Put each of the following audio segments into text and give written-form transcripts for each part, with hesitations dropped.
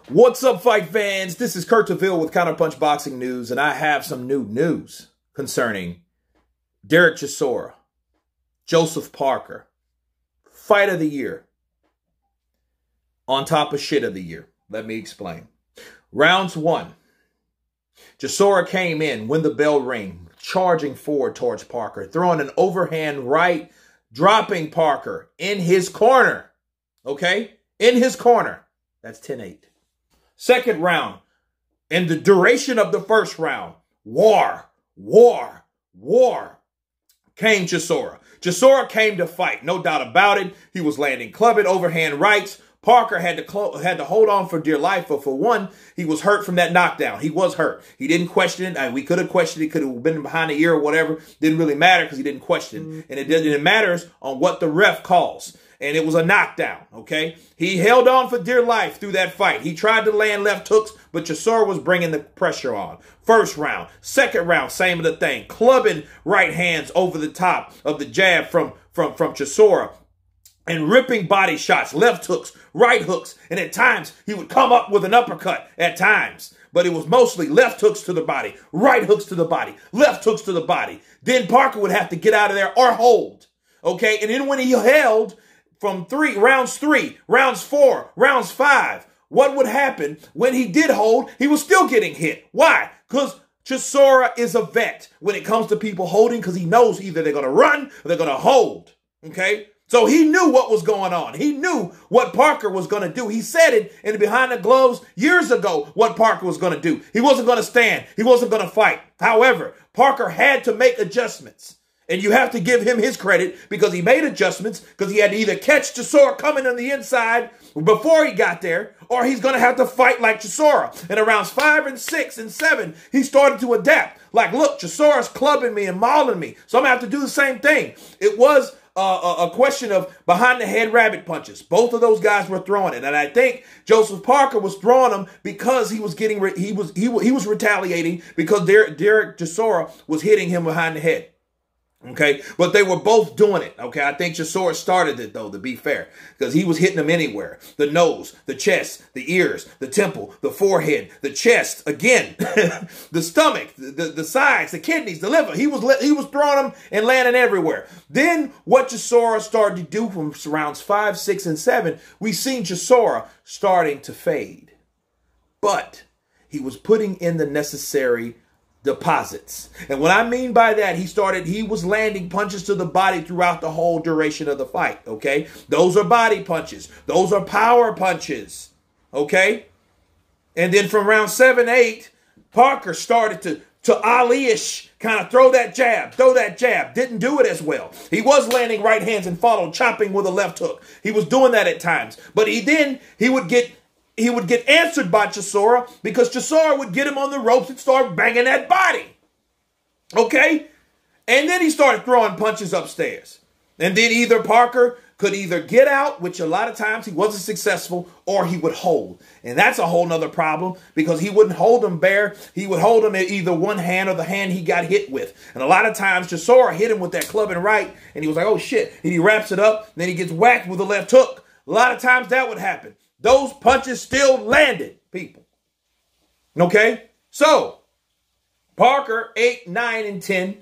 What's up, fight fans? This is Kurt DeVille with Counterpunch Boxing News, and I have some new news concerning Dereck Chisora, Joseph Parker, Fight of the Year, on top of shit of the year. Let me explain. Rounds 1. Chisora came in when the bell rang, charging forward towards Parker, throwing an overhand right, dropping Parker in his corner. Okay? In his corner. That's 10-8. Second round, in the duration of the first round, war came Chisora. Chisora came to fight, no doubt about it. He was landing clubbing overhand rights. Parker had to hold on for dear life, but for one, he was hurt from that knockdown. He was hurt. He didn't question it. We could have questioned it. Could have been behind the ear or whatever. Didn't really matter because he didn't question it. And it matters on what the ref calls. And it was a knockdown, okay? He held on for dear life through that fight. He tried to land left hooks, but Chisora was bringing the pressure on. First round. Second round, same of the thing. Clubbing right hands over the top of the jab from Chisora. And ripping body shots, left hooks, right hooks. And at times, he would come up with an uppercut at times. But it was mostly left hooks to the body, right hooks to the body, left hooks to the body. Then Parker would have to get out of there or hold. Okay? And then when he held from rounds 3, rounds 4, rounds 5, what would happen when he did hold? He was still getting hit. Why? Because Chisora is a vet when it comes to people holding, because he knows either they're going to run or they're going to hold. Okay? So he knew what was going on. He knew what Parker was going to do. He said it in Behind the Gloves years ago what Parker was going to do. He wasn't going to stand. He wasn't going to fight. However, Parker had to make adjustments. And you have to give him his credit because he made adjustments because he had to either catch Chisora coming on the inside before he got there, or he's going to have to fight like Chisora. And in rounds 5 and 6 and 7, he started to adapt. Like, look, Chisora's clubbing me and mauling me, so I'm going to have to do the same thing. It was a question of behind the head rabbit punches. Both of those guys were throwing it, and I think Joseph Parker was throwing them because he was retaliating because Dereck Chisora was hitting him behind the head. Okay, but they were both doing it. Okay, I think Chisora started it, though, to be fair, because he was hitting them anywhere. The nose, the chest, the ears, the temple, the forehead, the chest, again, the stomach, the sides, the kidneys, the liver. He was throwing them and landing everywhere. Then what Chisora started to do from rounds 5, 6, and 7, we seen Chisora starting to fade. But he was putting in the necessary deposits. And what I mean by that, he was landing punches to the body throughout the whole duration of the fight, okay? Those are body punches. Those are power punches, okay? And then from round 7, 8, Parker started to Ali-ish kind of throw that jab. Didn't do it as well. He was landing right hands and followed, chopping with a left hook. He was doing that at times. But he would get answered by Chisora because Chisora would get him on the ropes and start banging that body. Okay? And then he started throwing punches upstairs. And then either Parker could either get out, which a lot of times he wasn't successful, or he would hold. And that's a whole nother problem because he wouldn't hold him bare. He would hold him in either one hand or the hand he got hit with. And a lot of times Chisora hit him with that clubbing right, and he was like, oh shit. And he wraps it up, and then he gets whacked with a left hook. A lot of times that would happen. Those punches still landed, people. Okay? So, Parker, 8, 9, and 10.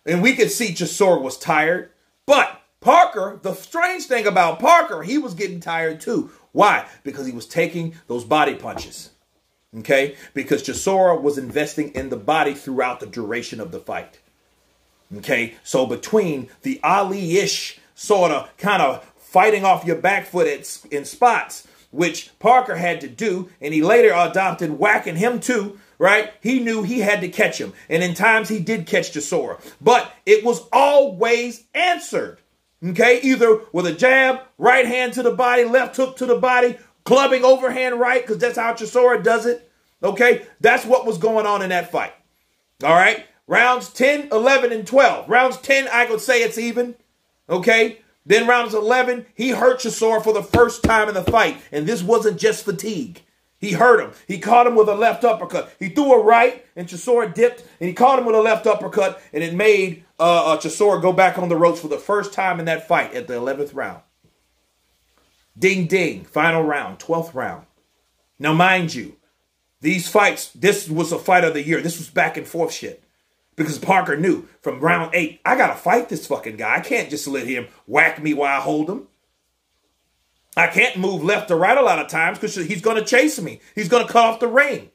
And we could see Chisora was tired. But Parker, the strange thing about Parker, he was getting tired too. Why? Because he was taking those body punches. Okay? Because Chisora was investing in the body throughout the duration of the fight. Okay? So between the Ali-ish sort of kind of fighting off your back foot in spots, which Parker had to do, and he later adopted whacking him too, right? He knew he had to catch him. And in times he did catch Chisora. But it was always answered, okay? Either with a jab, right hand to the body, left hook to the body, clubbing overhand right, because that's how Chisora does it, okay? That's what was going on in that fight, all right? Rounds 10, 11, and 12. Rounds 10, I could say it's even, okay? Then rounds 11, he hurt Chisora for the first time in the fight. And this wasn't just fatigue. He hurt him. He caught him with a left uppercut. He threw a right, and Chisora dipped, and he caught him with a left uppercut, and it made Chisora go back on the ropes for the first time in that fight at the 11th round. Ding, ding. Final round, 12th round. Now, mind you, these fights, this was a fight of the year. This was back and forth shit. Because Parker knew from round 8, I got to fight this fucking guy. I can't just let him whack me while I hold him. I can't move left or right a lot of times because he's going to chase me. He's going to cut off the ring.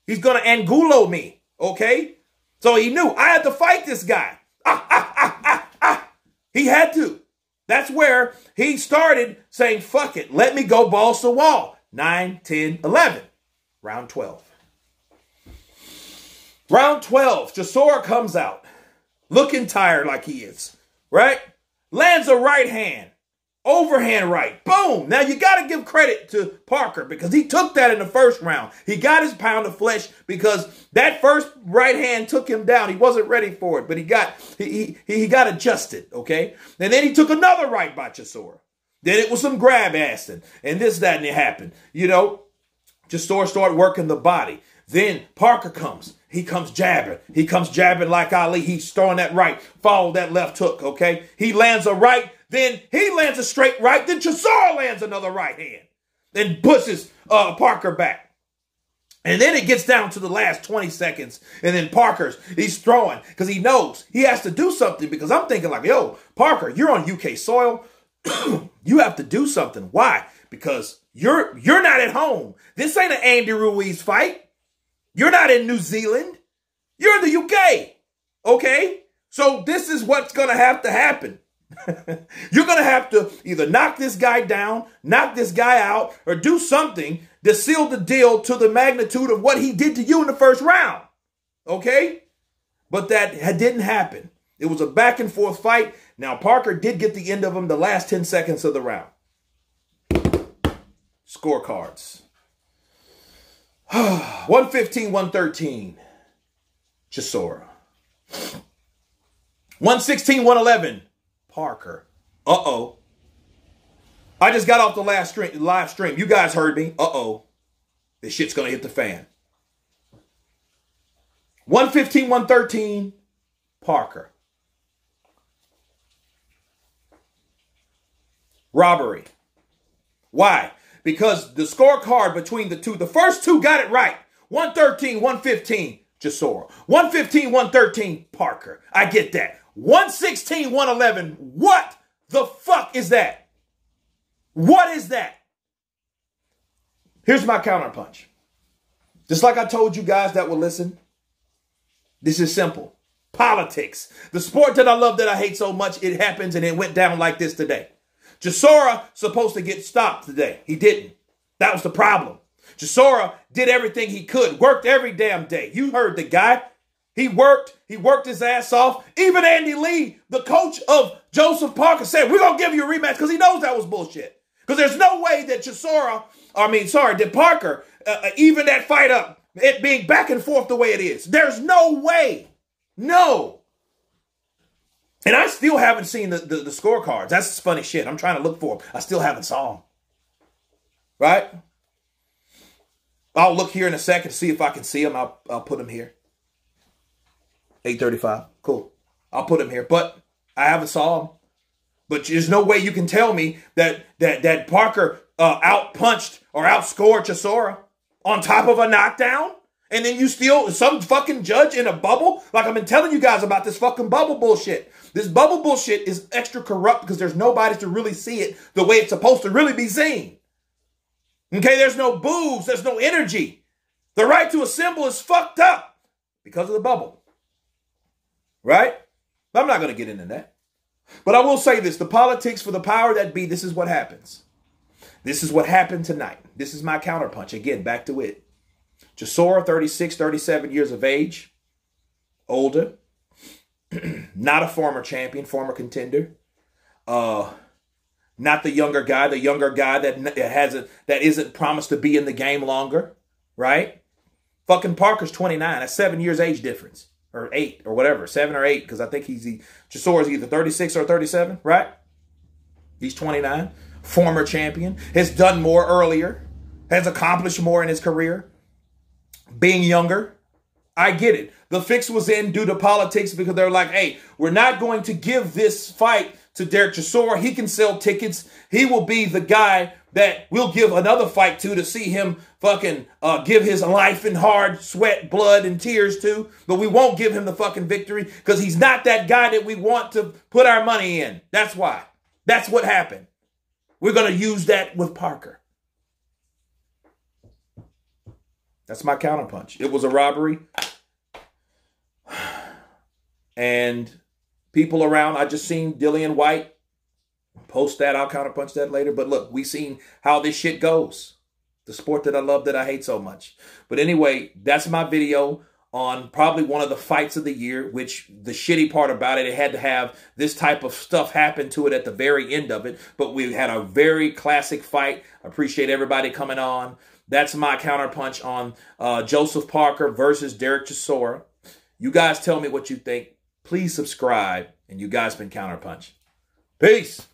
He's going to angulo me, okay? So he knew I had to fight this guy. He had to. That's where he started saying, fuck it, let me go balls to the wall. 9, 10, 11. Round 12. Round 12, Chisora comes out, looking tired like he is, right? Lands a right hand, overhand right, boom. Now you got to give credit to Parker because he took that in the first round. He got his pound of flesh because that first right hand took him down. He wasn't ready for it, but he got adjusted, okay? And then he took another right by Chisora. Then it was some grab ass and this, that, and it happened. You know, Chisora started working the body. Then Parker comes. He comes jabbing. He comes jabbing like Ali. He's throwing that right. Follow that left hook, okay? He lands a right. Then he lands a straight right. Then Chisora lands another right hand. Then pushes Parker back. And then it gets down to the last 20 seconds. And then he's throwing because he knows he has to do something because I'm thinking like, yo, Parker, you're on UK soil. You have to do something. Why? Because you're not at home. This ain't an Andy Ruiz fight. You're not in New Zealand. You're in the UK. Okay? So this is what's going to have to happen. You're going to have to either knock this guy down, knock this guy out, or do something to seal the deal to the magnitude of what he did to you in the first round. Okay? But that didn't happen. It was a back and forth fight. Now, Parker did get the end of him the last 10 seconds of the round. Scorecards. 115-113. Chisora. 116-111. Parker. Uh-oh. I just got off the live stream. You guys heard me. Uh-oh. This shit's going to hit the fan. 115-113. Parker. Robbery. Why? Because the scorecard between the two, the first two got it right. 113-115, Chisora. 115-113, Parker. I get that. 116-111, what the fuck is that? What is that? Here's my counterpunch. Just like I told you guys that will listen, this is simple. Politics. The sport that I love, that I hate so much, it happens and it went down like this today. Chisora supposed to get stopped today. He didn't. That was the problem. Chisora did everything he could, worked every damn day. You heard the guy. He worked his ass off. Even Andy Lee, the coach of Joseph Parker, said, we're going to give you a rematch because he knows that was bullshit. Because there's no way that that Parker, even that fight up, it being back and forth the way it is. There's no way. No. And I still haven't seen the scorecards. That's funny shit. I'm trying to look for them. I still haven't saw them. Right? I'll look here in a second to see if I can see them. I'll put them here. 8:35. Cool. I'll put them here. But I haven't saw them. But there's no way you can tell me that Parker outpunched or outscored Chisora on top of a knockdown. And then you still, some fucking judge in a bubble? Like I've been telling you guys about this fucking bubble bullshit. This bubble bullshit is extra corrupt because there's nobody to really see it the way it's supposed to really be seen. Okay, there's no boos, there's no energy. The right to assemble is fucked up because of the bubble. Right? But I'm not going to get into that. But I will say this, the politics for the power that be, this is what happens. This is what happened tonight. This is my counterpunch. Again, back to it. Chisora, 36, 37 years of age, older, not a former champion, former contender, not the younger guy that isn't promised to be in the game longer, right? Fucking Parker's 29. That's 7 years age difference, or 8, or whatever, 7 or 8, because I think Chisora's either 36 or 37, right? He's 29, former champion, has done more earlier, has accomplished more in his career. Being younger, I get it. The fix was in due to politics because they're like, hey, we're not going to give this fight to Dereck Chisora. He can sell tickets. He will be the guy that we'll give another fight to see him fucking give his life in hard sweat, blood, and tears to. But we won't give him the fucking victory because he's not that guy that we want to put our money in. That's why. That's what happened. We're going to use that with Parker. That's my counterpunch. It was a robbery. And people around, I just seen Dillian White post that. I'll counterpunch that later. But look, we seen how this shit goes. The sport that I love, that I hate so much. But anyway, that's my video on probably one of the fights of the year, which the shitty part about it, it had to have this type of stuff happen to it at the very end of it. But we had a very classic fight. I appreciate everybody coming on. That's my counterpunch on Joseph Parker versus Dereck Chisora. You guys tell me what you think. Please subscribe. And you guys been Counterpunch. Peace.